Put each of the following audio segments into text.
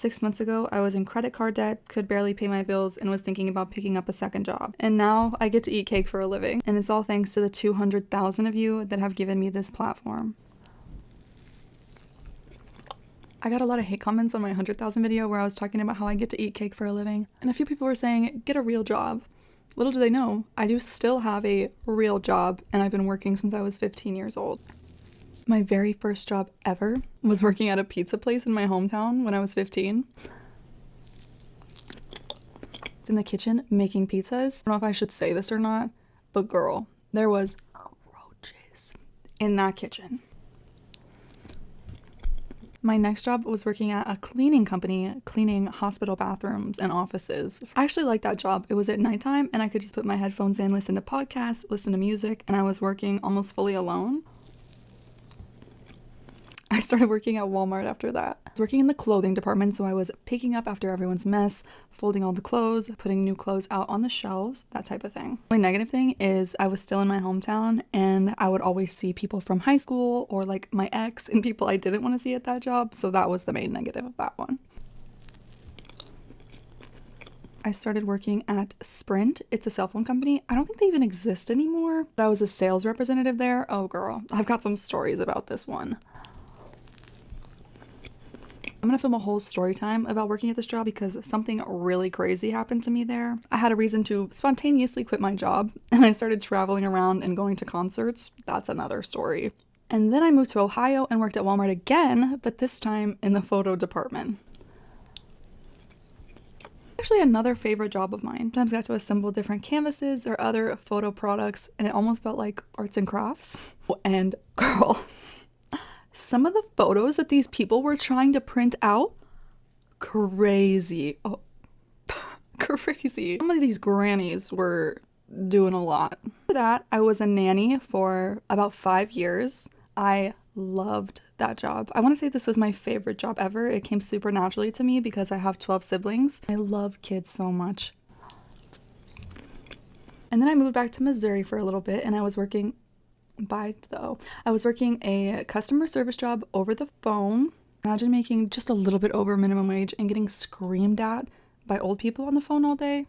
6 months ago, I was in credit card debt, could barely pay my bills, and was thinking about picking up a second job. And now I get to eat cake for a living. And it's all thanks to the 200,000 of you that have given me this platform. I got a lot of hate comments on my 100,000 video where I was talking about how I get to eat cake for a living. And a few people were saying, get a real job. Little do they know, I do still have a real job, and I've been working since I was 15 years old. My very first job ever was working at a pizza place in my hometown when I was 15. In the kitchen making pizzas. I don't know if I should say this or not, but girl, there was roaches in that kitchen. My next job was working at a cleaning company, cleaning hospital bathrooms and offices. I actually liked that job. It was at nighttime and I could just put my headphones in, listen to podcasts, listen to music, and I was working almost fully alone. I started working at Walmart after that. I was working in the clothing department, so I was picking up after everyone's mess, folding all the clothes, putting new clothes out on the shelves, that type of thing. The only negative thing is I was still in my hometown and I would always see people from high school or like my ex and people I didn't want to see at that job, so that was the main negative of that one. I started working at Sprint. It's a cell phone company. I don't think they even exist anymore, but I was a sales representative there. Oh girl, I've got some stories about this one. I'm gonna film a whole story time about working at this job because something really crazy happened to me there. I had a reason to spontaneously quit my job and I started traveling around and going to concerts. That's another story. And then I moved to Ohio and worked at Walmart again, but this time in the photo department. Actually another favorite job of mine. Sometimes I got to assemble different canvases or other photo products and it almost felt like arts and crafts. And girl, some of the photos that these people were trying to print out, crazy. Oh, crazy. Some of these grannies were doing a lot. After that, I was a nanny for about 5 years. I loved that job. I want to say this was my favorite job ever. It came super naturally to me because I have 12 siblings. I love kids so much. And then I moved back to Missouri for a little bit and I was working I was working a customer service job over the phone. Imagine making just a little bit over minimum wage and getting screamed at by old people on the phone all day.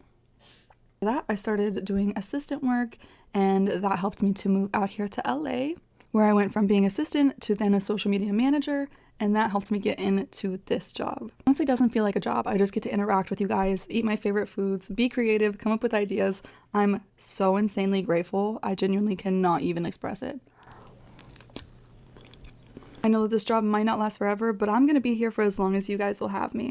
After that, I started doing assistant work and that helped me to move out here to LA, where I went from being assistant to then a social media manager, and that helped me get into this job. Honestly, it doesn't feel like a job. I just get to interact with you guys, eat my favorite foods, be creative, come up with ideas. I'm so insanely grateful. I genuinely cannot even express it. I know that this job might not last forever, but I'm gonna be here for as long as you guys will have me.